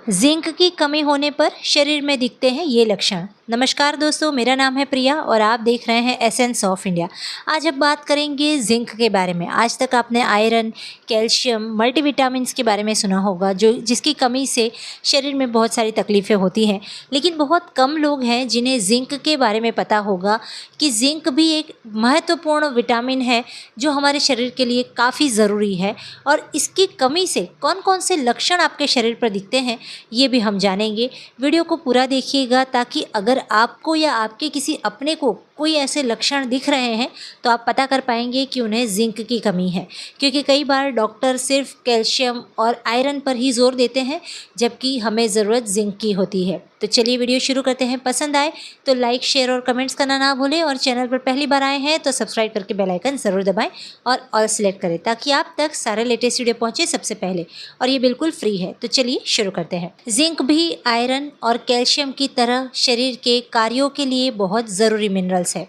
Zinc की कमी होने पर शरीर में दिखते हैं ये लक्षण। नमस्कार दोस्तों, मेरा नाम है प्रिया और आप देख रहे हैं एसेंस ऑफ इंडिया। आज अब बात करेंगे जिंक के बारे में। आज तक आपने आयरन, कैल्शियम, मल्टीविटामिन्स के बारे में सुना होगा, जो जिसकी कमी से शरीर में बहुत सारी तकलीफ़ें होती हैं, लेकिन बहुत कम लोग हैं जिन्हें जिंक के बारे में पता होगा कि जिंक भी एक महत्वपूर्ण विटामिन है जो हमारे शरीर के लिए काफ़ी ज़रूरी है। और इसकी कमी से कौन कौन से लक्षण आपके शरीर पर दिखते हैं ये भी हम जानेंगे। वीडियो को पूरा देखिएगा ताकि अगर आपको या आपके किसी अपने को कोई ऐसे लक्षण दिख रहे हैं तो आप पता कर पाएंगे कि उन्हें जिंक की कमी है। क्योंकि कई बार डॉक्टर सिर्फ कैल्शियम और आयरन पर ही जोर देते हैं, जबकि हमें ज़रूरत जिंक की होती है। तो चलिए वीडियो शुरू करते हैं। पसंद आए तो लाइक, शेयर और कमेंट्स करना ना भूलें, और चैनल पर पहली बार आए हैं तो सब्सक्राइब करके बेल आइकन ज़रूर दबाएं और ऑल सेलेक्ट करें ताकि आप तक सारे लेटेस्ट वीडियो पहुंचे सबसे पहले, और ये बिल्कुल फ्री है। तो चलिए शुरू करते हैं। जिंक भी आयरन और कैल्शियम की तरह शरीर के कार्यों के लिए बहुत ज़रूरी मिनरल्स है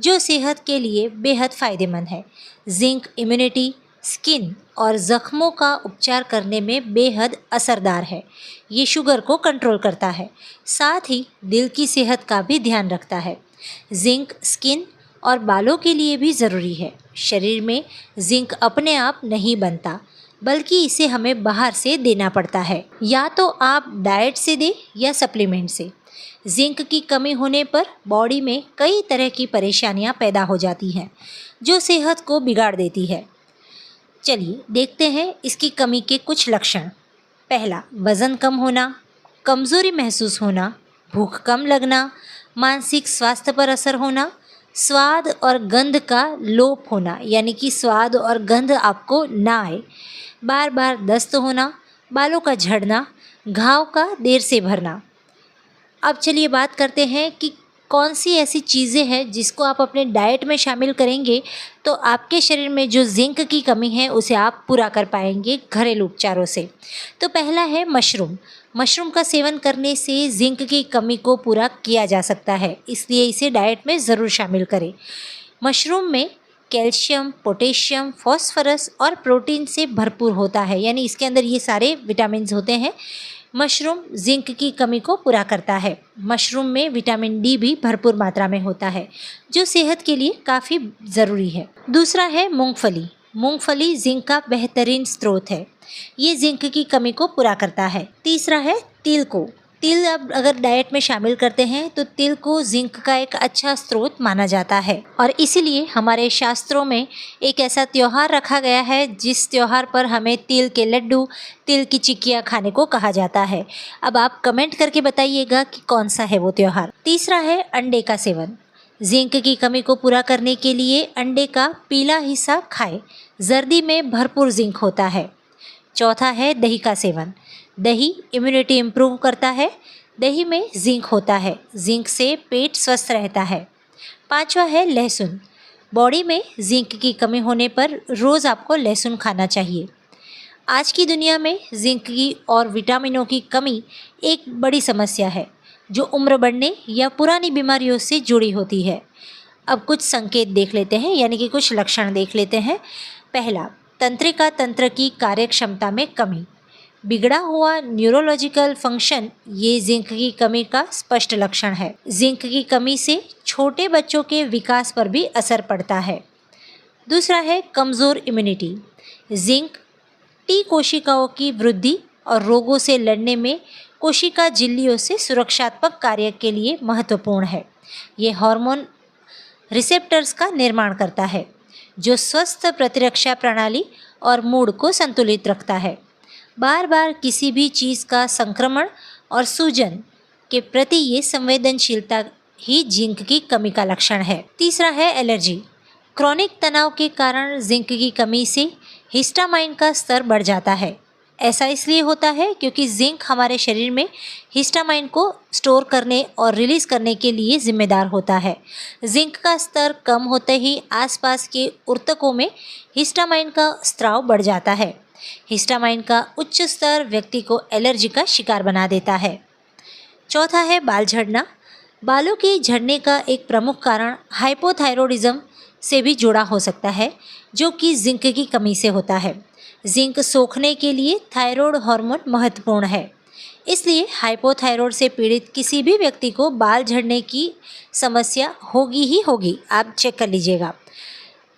जो सेहत के लिए बेहद फ़ायदेमंद है। जिंक इम्यूनिटी, स्किन और ज़ख्मों का उपचार करने में बेहद असरदार है। ये शुगर को कंट्रोल करता है, साथ ही दिल की सेहत का भी ध्यान रखता है। जिंक स्किन और बालों के लिए भी ज़रूरी है। शरीर में जिंक अपने आप नहीं बनता, बल्कि इसे हमें बाहर से देना पड़ता है, या तो आप डाइट से दें या सप्लीमेंट से। जिंक की कमी होने पर बॉडी में कई तरह की परेशानियां पैदा हो जाती हैं जो सेहत को बिगाड़ देती है। चलिए देखते हैं इसकी कमी के कुछ लक्षण। पहला, वज़न कम होना, कमज़ोरी महसूस होना, भूख कम लगना, मानसिक स्वास्थ्य पर असर होना, स्वाद और गंध का लोप होना, यानी कि स्वाद और गंध आपको ना आए, बार बार दस्त होना, बालों का झड़ना, घाव का देर से भरना। अब चलिए बात करते हैं कि कौन सी ऐसी चीज़ें हैं जिसको आप अपने डाइट में शामिल करेंगे तो आपके शरीर में जो जिंक की कमी है उसे आप पूरा कर पाएंगे घरेलू उपचारों से। तो पहला है मशरूम। मशरूम का सेवन करने से जिंक की कमी को पूरा किया जा सकता है, इसलिए इसे डाइट में ज़रूर शामिल करें। मशरूम में कैल्शियम, पोटेशियम, फॉस्फोरस और प्रोटीन से भरपूर होता है, यानी इसके अंदर ये सारे विटामिन होते हैं। मशरूम जिंक की कमी को पूरा करता है। मशरूम में विटामिन डी भी भरपूर मात्रा में होता है जो सेहत के लिए काफ़ी ज़रूरी है। दूसरा है मूंगफली। मूंगफली जिंक का बेहतरीन स्रोत है, ये जिंक की कमी को पूरा करता है। तीसरा है तिल को। तिल अब अगर डाइट में शामिल करते हैं तो तिल को जिंक का एक अच्छा स्रोत माना जाता है, और इसीलिए हमारे शास्त्रों में एक ऐसा त्यौहार रखा गया है जिस त्यौहार पर हमें तिल के लड्डू, तिल की चिक्कियाँ खाने को कहा जाता है। अब आप कमेंट करके बताइएगा कि कौन सा है वो त्यौहार। तीसरा है अंडे का सेवन। जिंक की कमी को पूरा करने के लिए अंडे का पीला हिस्सा खाएं, जर्दी में भरपूर जिंक होता है। चौथा है दही का सेवन। दही इम्यूनिटी इम्प्रूव करता है। दही में जिंक होता है, जिंक से पेट स्वस्थ रहता है। पांचवा है लहसुन। बॉडी में जिंक की कमी होने पर रोज़ आपको लहसुन खाना चाहिए। आज की दुनिया में जिंक की और विटामिनों की कमी एक बड़ी समस्या है जो उम्र बढ़ने या पुरानी बीमारियों से जुड़ी होती है। अब कुछ संकेत देख लेते हैं, यानी कि कुछ लक्षण देख लेते हैं। पहला, तंत्रिका तंत्र की कार्यक्षमता में कमी, बिगड़ा हुआ न्यूरोलॉजिकल फंक्शन, ये जिंक की कमी का स्पष्ट लक्षण है। जिंक की कमी से छोटे बच्चों के विकास पर भी असर पड़ता है। दूसरा है कमज़ोर इम्यूनिटी। जिंक टी कोशिकाओं की वृद्धि और रोगों से लड़ने में कोशिका झिल्लियों से सुरक्षात्मक कार्य के लिए महत्वपूर्ण है। ये हार्मोन रिसेप्टर्स का निर्माण करता है जो स्वस्थ प्रतिरक्षा प्रणाली और मूड को संतुलित रखता है। बार बार किसी भी चीज़ का संक्रमण और सूजन के प्रति ये संवेदनशीलता ही जिंक की कमी का लक्षण है। तीसरा है एलर्जी। क्रॉनिक तनाव के कारण जिंक की कमी से हिस्टामाइन का स्तर बढ़ जाता है। ऐसा इसलिए होता है क्योंकि जिंक हमारे शरीर में हिस्टामाइन को स्टोर करने और रिलीज़ करने के लिए जिम्मेदार होता है। जिंक का स्तर कम होते ही आसपास के ऊतकों में हिस्टामाइन का स्राव बढ़ जाता है। हिस्टामाइन का उच्च स्तर व्यक्ति को एलर्जी का शिकार बना देता है। चौथा है बाल झड़ना। बालों के झड़ने का एक प्रमुख कारण हाइपोथायरॉयडिज्म से भी जुड़ा हो सकता है, जो कि जिंक की कमी से होता है। जिंक सोखने के लिए थायराइड हार्मोन महत्वपूर्ण है। इसलिए हाइपोथायरॉयड से पीड़ित किसी भी व्यक्ति को बाल झड़ने की समस्या होगी ही होगी। आप चेक कर लीजिएगा।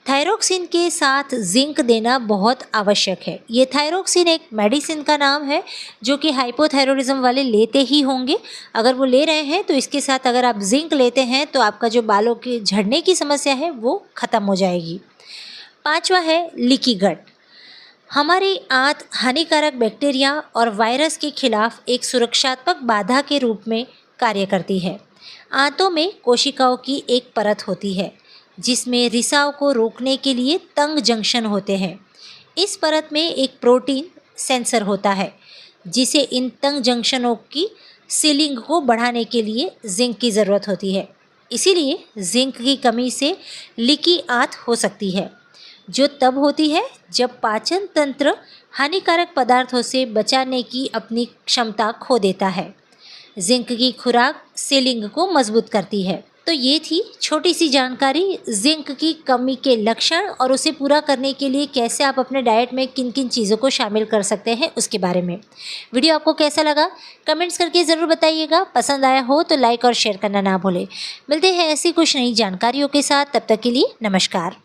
थायरोक्सिन के साथ जिंक देना बहुत आवश्यक है। ये थायरोक्सिन एक मेडिसिन का नाम है जो कि हाइपोथायरॉयडिज्म वाले लेते ही होंगे। अगर वो ले रहे हैं तो इसके साथ अगर आप जिंक लेते हैं तो आपका जो बालों के झड़ने की समस्या है वो ख़त्म हो जाएगी। 5वां है लीकी गट। हमारी आंत हानिकारक बैक्टीरिया और वायरस के खिलाफ एक सुरक्षात्मक बाधा के रूप में कार्य करती है। आंतों में कोशिकाओं की एक परत होती है जिसमें रिसाव को रोकने के लिए तंग जंक्शन होते हैं। इस परत में एक प्रोटीन सेंसर होता है जिसे इन तंग जंक्शनों की सीलिंग को बढ़ाने के लिए जिंक की ज़रूरत होती है। इसीलिए जिंक की कमी से लीकी आंत हो सकती है, जो तब होती है जब पाचन तंत्र हानिकारक पदार्थों से बचाने की अपनी क्षमता खो देता है। जिंक की खुराक सीलिंग को मजबूत करती है। तो ये थी छोटी सी जानकारी जिंक की कमी के लक्षण और उसे पूरा करने के लिए कैसे आप अपने डाइट में किन किन चीज़ों को शामिल कर सकते हैं उसके बारे में। वीडियो आपको कैसा लगा कमेंट्स करके ज़रूर बताइएगा। पसंद आया हो तो लाइक और शेयर करना ना भूलें। मिलते हैं ऐसी कुछ नई जानकारियों के साथ, तब तक के लिए नमस्कार।